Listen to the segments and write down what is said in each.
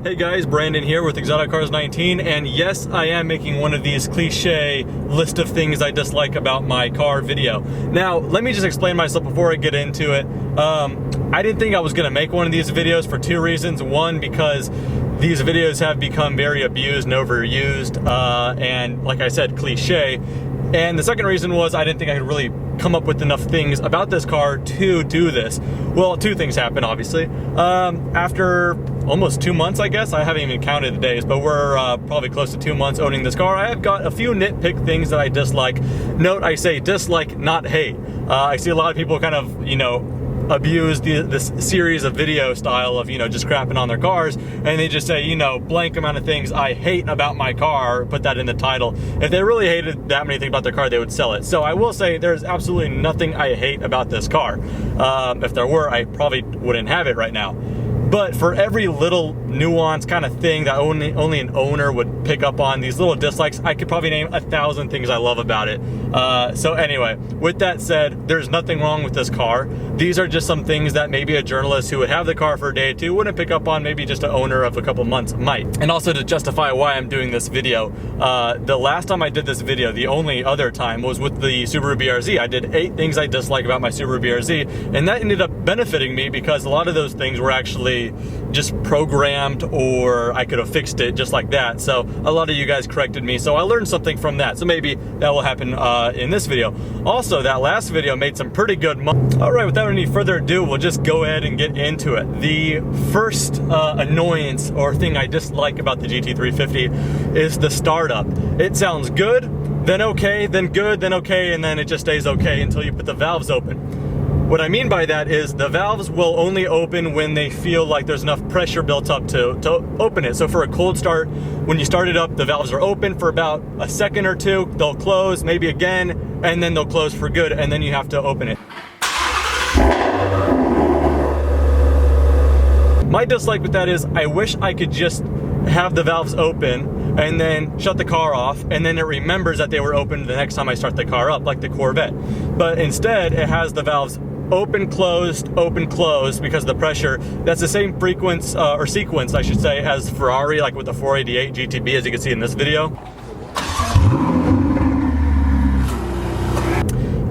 Hey guys, Brandon here with Exotic Cars 19, and yes, I am making one of these cliche list of things I dislike about my car video. Now, let me just explain myself before I get into it. I didn't think I was gonna make one of these videos for two reasons. One, because these videos have become very abused and overused, and like I said, cliche. And the second reason was I didn't think I could really come up with enough things about this car to do this. Well, two things happened, obviously. After almost 2 months, I guess, I haven't even counted the days, but we're probably close to 2 months owning this car. I have got a few nitpick things that I dislike. Note, I say dislike, not hate. I see a lot of people kind of, abuse this series of video style of, just crapping on their cars, and they just say, blank amount of things I hate about my car, put that in the title. If they really hated that many things about their car, they would sell it. So I will say there's absolutely nothing I hate about this car. If there were, I probably wouldn't have it right now. But for every little nuance kind of thing that only an owner would pick up on, these little dislikes, I could probably name 1,000 things I love about it. So anyway, with that said, there's nothing wrong with this car. These are just some things that maybe a journalist who would have the car for a day or two wouldn't pick up on, maybe just an owner of a couple months might. And also to justify why I'm doing this video, the last time I did this video, the only other time, was with the Subaru BRZ. I did 8 things I dislike about my Subaru BRZ, and that ended up benefiting me because a lot of those things were actually just programmed, or I could have fixed it just like that. So a lot of you guys corrected me, so I learned something from that. So maybe that will happen in this video. Also, that last video made some pretty good money. All right, without any further ado, we'll just go ahead and get into it. The first annoyance or thing I dislike about the GT350 is the startup. It sounds good, then okay, then good, then okay, and then it just stays okay until you put the valves open. What I mean by that is the valves will only open when they feel like there's enough pressure built up to open it. So for a cold start, when you start it up, the valves are open for about a second or two, they'll close, maybe again, and then they'll close for good, and then you have to open it. My dislike with that is I wish I could just have the valves open and then shut the car off, and then it remembers that they were open the next time I start the car up, like the Corvette. But instead, it has the valves open, closed, because of the pressure. That's the same frequency, or sequence, I should say, as Ferrari, like with the 488 GTB, as you can see in this video.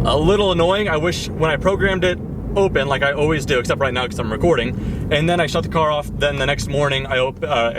A little annoying. I wish when I programmed it open, like I always do, except right now because I'm recording, and then I shut the car off, then the next morning I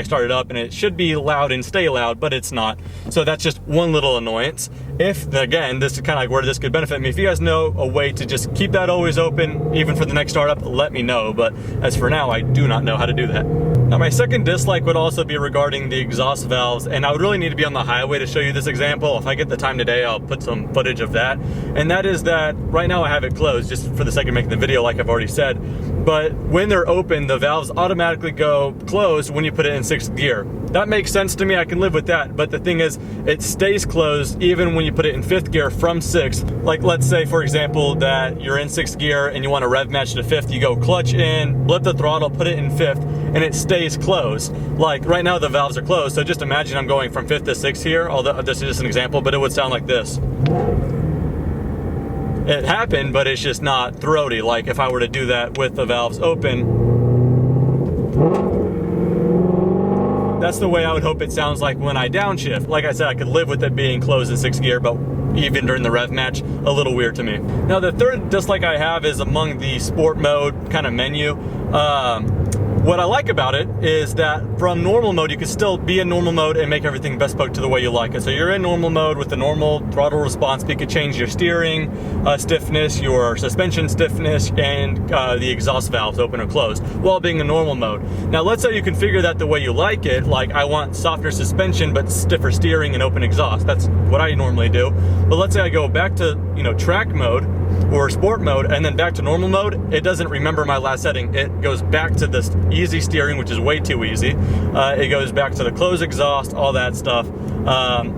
start it up, and it should be loud and stay loud, but it's not. So that's just one little annoyance. If, again, this is kind of like where this could benefit me, if you guys know a way to just keep that always open, even for the next startup, let me know. But as for now, I do not know how to do that. Now, my second dislike would also be regarding the exhaust valves, and I would really need to be on the highway to show you this example. If I get the time today, I'll put some footage of that. And that is that right now I have it closed, just for the sake of making the video, like I've already said. But when they're open, the valves automatically go closed when you put it in 6th gear. That makes sense to me, I can live with that. But the thing is, it stays closed even when you put it in 5th gear from 6th. Like, let's say, for example, that you're in 6th gear and you want to rev match to 5th. You go clutch in, blip the throttle, put it in 5th, and it stays closed. Like, right now the valves are closed, so just imagine I'm going from 5th to 6th here. Although this is just an example, but it would sound like this. It happened, but it's just not throaty, like if I were to do that with the valves open. That's the way I would hope it sounds like when I downshift. Like I said, I could live with it being closed in 6th gear, but even during the rev match, a little weird to me. Now, the third dislike I have is among the sport mode kind of menu. What I like about it is that from normal mode, you can still be in normal mode and make everything bespoke to the way you like it. So you're in normal mode with the normal throttle response, but you can change your steering stiffness, your suspension stiffness, and the exhaust valves open or closed while being in normal mode. Now, let's say you configure that the way you like it, like I want softer suspension but stiffer steering and open exhaust. That's what I normally do. But let's say I go back to, track mode or sport mode and then back to normal mode. It doesn't remember my last setting. It goes back to this easy steering, which is way too easy. It goes back to the closed exhaust, all that stuff.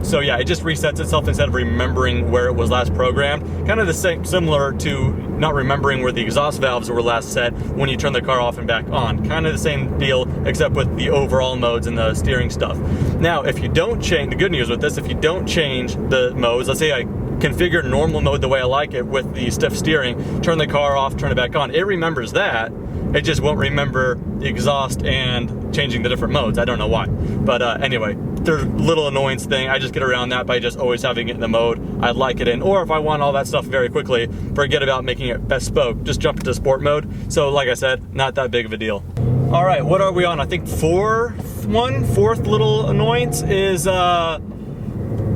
So yeah, it just resets itself instead of remembering where it was last programmed. Kind of the same, similar to not remembering where the exhaust valves were last set when you turn the car off and back on. Kind of the same deal, except with the overall modes and the steering stuff. Now, if you don't change, the good news with this, if you don't change the modes, let's say I configure normal mode the way I like it with the stiff steering, turn the car off, turn it back on, it remembers that, it just won't remember the exhaust and changing the different modes. I don't know why. But anyway, there's a little annoyance thing. I just get around that by just always having it in the mode I'd like it in. Or if I want all that stuff very quickly, forget about making it bespoke. Just jump into sport mode. So like I said, not that big of a deal. All right, what are we on? I think fourth little annoyance is,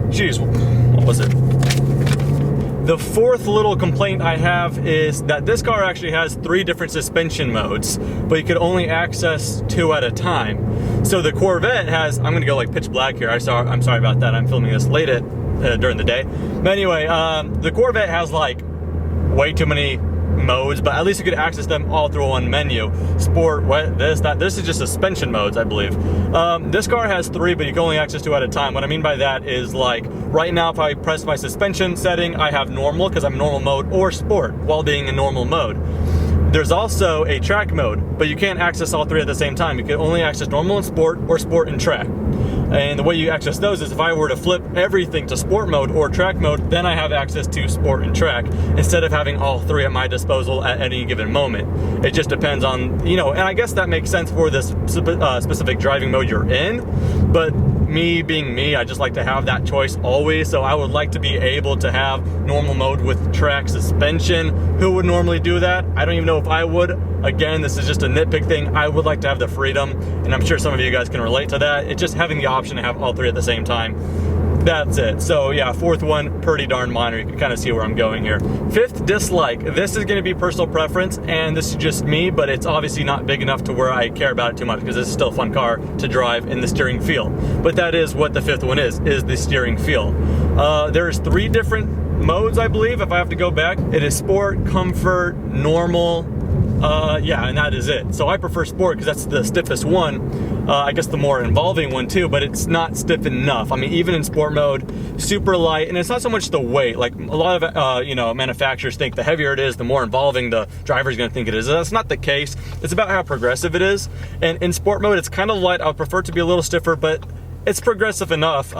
geez, what was it? The fourth little complaint I have is that this car actually has 3 different suspension modes, but you could only access 2 at a time. So the Corvette has, I'm gonna go like pitch black here. I'm sorry about that. I'm filming this late during the day. But anyway, the Corvette has like way too many modes, but at least you could access them all through one menu. Sport, what, this, that. This is just suspension modes, I believe. This car has 3, but you can only access 2 at a time. What I mean by that is, like, right now if I press my suspension setting, I have normal because I'm normal mode, or sport while being in normal mode. There's also a track mode, but you can't access all 3 at the same time. You can only access normal and sport, or sport and track. And the way you access those is if I were to flip everything to sport mode or track mode, then I have access to sport and track instead of having all 3 at my disposal at any given moment. It just depends on, you know, and I guess that makes sense for this specific driving mode you're in, but me being me, I just like to have that choice always. So I would like to be able to have normal mode with track suspension. Who would normally do that? I don't even know if I would. Again, this is just a nitpick thing. I would like to have the freedom, and I'm sure some of you guys can relate to that. It's just having the option to have all 3 at the same time. That's it. So yeah, fourth one, pretty darn minor. You can kind of see where I'm going here. Fifth dislike. This is going to be personal preference, and this is just me, but it's obviously not big enough to where I care about it too much because this is still a fun car to drive in the steering feel. But that is what the fifth one is the steering feel. There's 3 different modes, I believe, if I have to go back. It is sport, comfort, normal. Yeah, and that is it. So I prefer sport because that's the stiffest one. I guess the more involving one too, but it's not stiff enough. I mean, even in sport mode, super light, and it's not so much the weight. Like a lot of, you know, manufacturers think the heavier it is, the more involving the driver is going to think it is. That's not the case. It's about how progressive it is. And in sport mode, it's kind of light. I would prefer it to be a little stiffer, but it's progressive enough.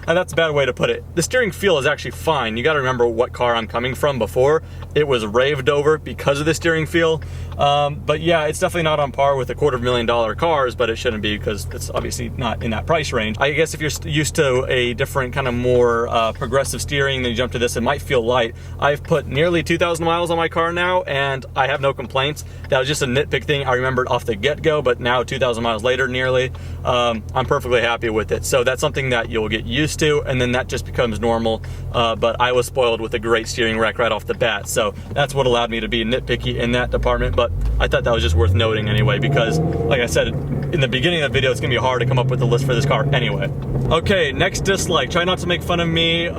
And that's a bad way to put it. The steering feel is actually fine. You got to remember what car I'm coming from before. It was raved over because of the steering feel. But yeah, it's definitely not on par with the $250,000 cars, but it shouldn't be because it's obviously not in that price range. I guess if you're used to a different kind of more progressive steering, then you jump to this, it might feel light. I've put nearly 2,000 miles on my car now, and I have no complaints. That was just a nitpick thing. I remembered off the get-go, but now 2,000 miles later, nearly, I'm perfectly happy with it. So that's something that you'll get used to, and then that just becomes normal. But I was spoiled with a great steering rack right off the bat, so that's what allowed me to be nitpicky in that department. But I thought that was just worth noting anyway, because like I said in the beginning of the video, it's gonna be hard to come up with a list for this car anyway. Okay, next dislike. Try not to make fun of me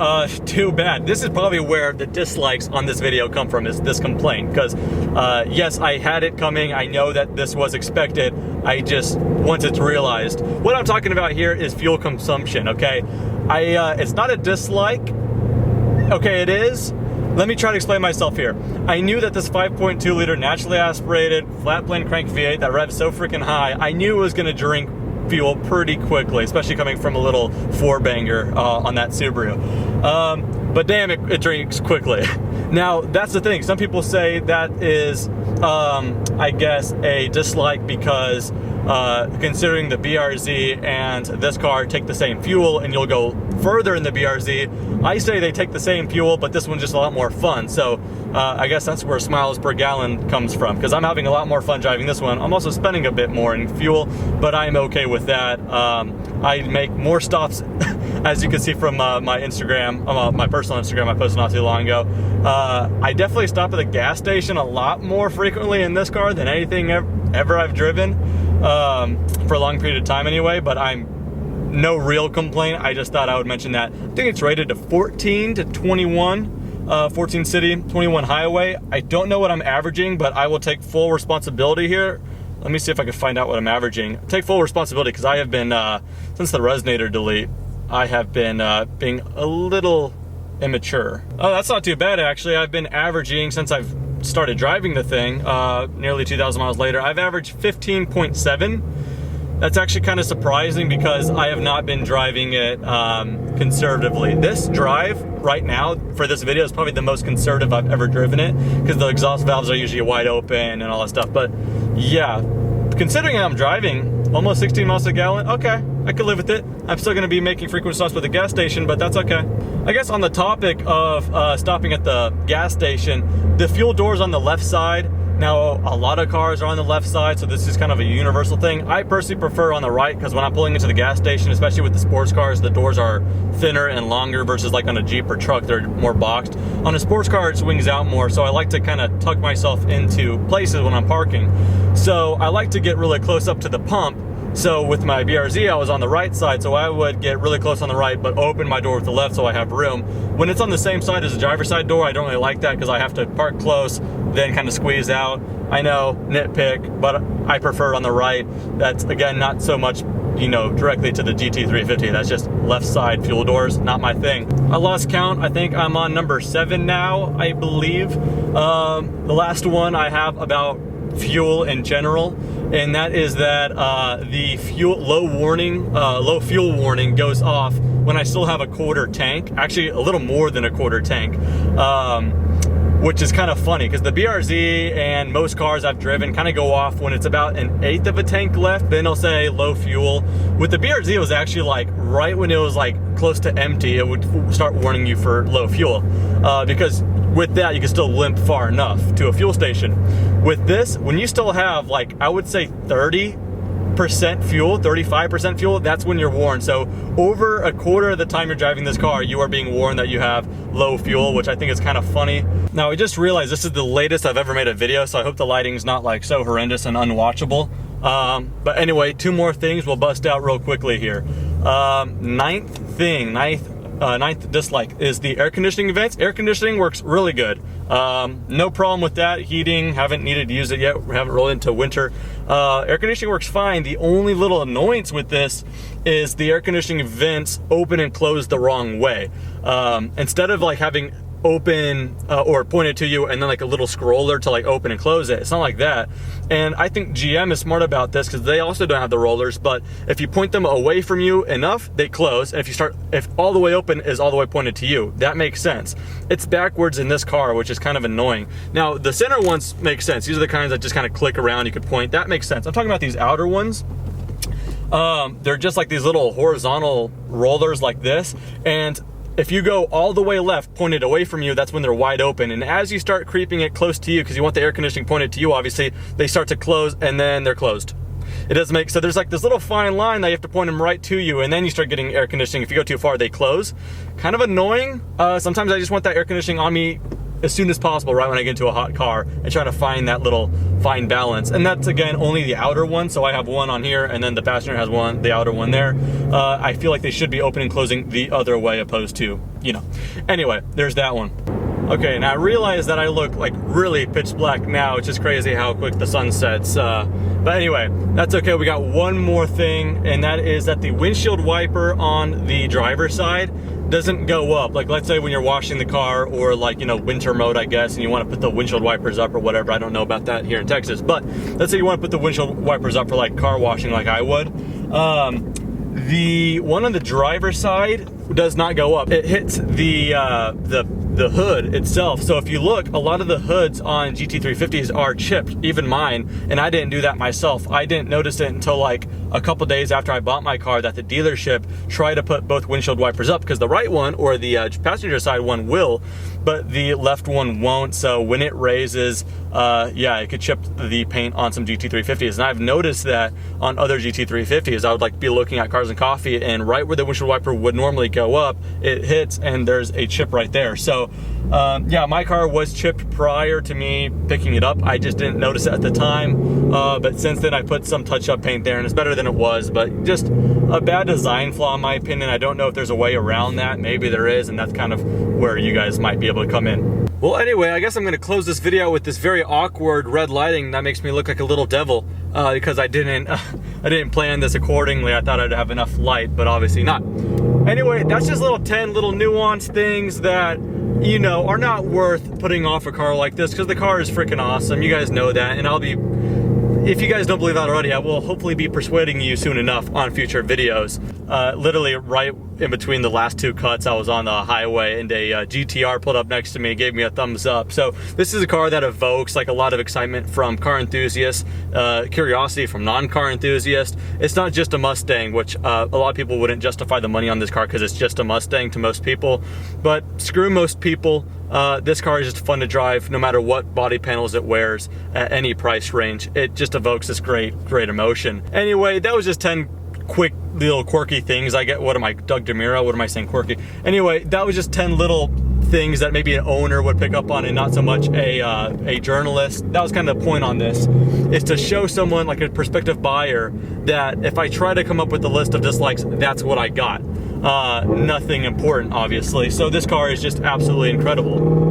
too bad. This is probably where the dislikes on this video come from, is this complaint, because yes, I had it coming. I know that this was expected. I just, once it's realized, what I'm talking about here is fuel consumption, okay? It's not a dislike. Okay, it is. Let me try to explain myself here. I knew that this 5.2 liter naturally aspirated flat plane crank V8 that revs so freaking high, I knew it was gonna drink fuel pretty quickly, especially coming from a little 4-banger on that Subaru. But damn, it drinks quickly. Now, that's the thing. Some people say that is, I guess, a dislike because considering the BRZ and this car take the same fuel and you'll go further in the BRZ, I say they take the same fuel, but this one's just a lot more fun. So I guess that's where miles per gallon comes from, because I'm having a lot more fun driving this one. I'm also spending a bit more in fuel, but I'm okay with that. I make more stops, as you can see from my Instagram, my personal Instagram I posted not too long ago. I definitely stop at the gas station a lot more frequently in this car than anything ever I've driven, for a long period of time anyway, but I'm no real complaint. I just thought I would mention that. I think it's rated to 14 to 21, 14 city, 21 highway. I don't know what I'm averaging, but I will take full responsibility here. Let me see if I can find out what I'm averaging. Take full responsibility because I have been, since the resonator delete, I have been being a little immature. Oh, that's not too bad actually. I've been averaging, since I've started driving the thing, nearly 2,000 miles later, I've averaged 15.7. That's actually kind of surprising because I have not been driving it conservatively. This drive right now for this video is probably the most conservative I've ever driven it, because the exhaust valves are usually wide open and all that stuff. But yeah, considering I'm driving almost 16 miles a gallon, okay, I could live with it. I'm still gonna be making frequent stops with the gas station, but that's okay. I guess on the topic of stopping at the gas station, the fuel doors on the left side. Now, a lot of cars are on the left side, so this is kind of a universal thing. I personally prefer on the right, because when I'm pulling into the gas station, especially with the sports cars, the doors are thinner and longer versus like on a Jeep or truck, they're more boxed. On a sports car, it swings out more, so I like to kind of tuck myself into places when I'm parking. So I like to get really close up to the pump. So with my BRZ, I was on the right side, so I would get really close on the right, but open my door with the left so I have room. When it's on the same side as the driver's side door, I don't really like that because I have to park close, then kind of squeeze out. I know, nitpick, but I prefer on the right. That's, again, not so much, you know, directly to the GT350. That's just left side fuel doors, not my thing. I lost count. I think I'm on number 7 now, I believe. The last one I have about fuel in general, and that is that the low fuel warning goes off when I still have a quarter tank, actually a little more than a quarter tank, which is kind of funny because the BRZ and most cars I've driven kind of go off when it's about 1/8 of a tank left, then it'll say low fuel. With the BRZ, it was actually like right when it was like close to empty, it would start warning you for low fuel, because with that, you can still limp far enough to a fuel station. With this, when you still have, like, I would say 30% fuel, 35% fuel, that's when you're warned. So over a quarter of the time you're driving this car, you are being warned that you have low fuel, which I think is kind of funny. Now, I just realized this is the latest I've ever made a video, so I hope the lighting's not like so horrendous and unwatchable. But anyway, 2 more things we'll bust out real quickly here. Ninth dislike is the air conditioning vents. Air conditioning works really good. No problem with that. Heating, haven't needed to use it yet. We haven't rolled into winter. Air conditioning works fine. The only little annoyance with this is the air conditioning vents open and close the wrong way. Instead of like having open or pointed to you and then like a little scroller to like open and close it, it's not like that. And I think GM is smart about this because they also don't have the rollers, but if you point them away from you enough, they close. And if all the way open is all the way pointed to you, that makes sense. It's backwards in this car, which is kind of annoying. Now the center ones make sense. These are the kinds that just kind of click around, you could point, that makes sense. I'm talking about these outer ones. They're just like these little horizontal rollers like this, and if you go all the way left, pointed away from you, that's when they're wide open. And as you start creeping it close to you, because you want the air conditioning pointed to you, obviously, they start to close and then they're closed. It doesn't make, so there's like this little fine line that you have to point them right to you, and then you start getting air conditioning. If you go too far, they close. Kind of annoying. Sometimes I just want that air conditioning on me as soon as possible, right when I get into a hot car, and try to find that little fine balance. And that's, again, only the outer one. So I have one on here, and then the passenger has one, the outer one there. I feel like they should be opening and closing the other way opposed to, you know. Anyway, there's that one. Okay, now I realize that I look like really pitch black now. It's just crazy how quick the sun sets. But anyway, that's okay. We got one more thing, and that is that the windshield wiper on the driver's side doesn't go up. Like, let's say when you're washing the car, or like, you know, winter mode, I guess, and you want to put the windshield wipers up or whatever. I don't know about that here in Texas, but let's say you want to put the windshield wipers up for like car washing like I would. The one on the driver's side does not go up. It hits the hood itself. So if you look, a lot of the hoods on GT350s are chipped, even mine, and I didn't do that myself. I didn't notice it until like a couple days after I bought my car that the dealership tried to put both windshield wipers up, because the right one, or the passenger side one, will, but the left one won't. So when it raises, yeah, it could chip the paint on some GT350s. And I've noticed that on other GT350s. I would like be looking at Cars and Coffee, and right where the windshield wiper would normally go up, it hits and there's a chip right there. So yeah, my car was chipped prior to me picking it up. I just didn't notice it at the time, but since then I put some touch-up paint there, and it's better than it was. But just a bad design flaw in my opinion. I don't know if there's a way around that. Maybe there is, and that's kind of where you guys might be able to come in. Well, anyway, I guess I'm gonna close this video with this very awkward red lighting that makes me look like a little devil, because I didn't plan this accordingly. I thought I'd have enough light, but obviously not. Anyway, that's just 10 little nuanced things that, you know, are not worth putting off a car like this, because the car is freaking awesome. You guys know that, and I'll be if you guys don't believe that already, I will hopefully be persuading you soon enough on future videos. Literally right in between the last two cuts, I was on the highway and a GTR pulled up next to me, gave me a thumbs up. So this is a car that evokes like a lot of excitement from car enthusiasts, curiosity from non-car enthusiasts. It's not just a Mustang, which a lot of people wouldn't justify the money on this car because it's just a Mustang to most people. But screw most people. This car is just fun to drive no matter what body panels it wears at any price range. It just evokes this great emotion. Anyway, that was just 10 quick little quirky things. What am I, Doug DeMuro? What am I saying, quirky? Anyway, that was just 10 little things that maybe an owner would pick up on and not so much a journalist. That was kind of the point on this, is to show someone, like a prospective buyer, that if I try to come up with a list of dislikes, that's what I got. Nothing important, obviously. So this car is just absolutely incredible.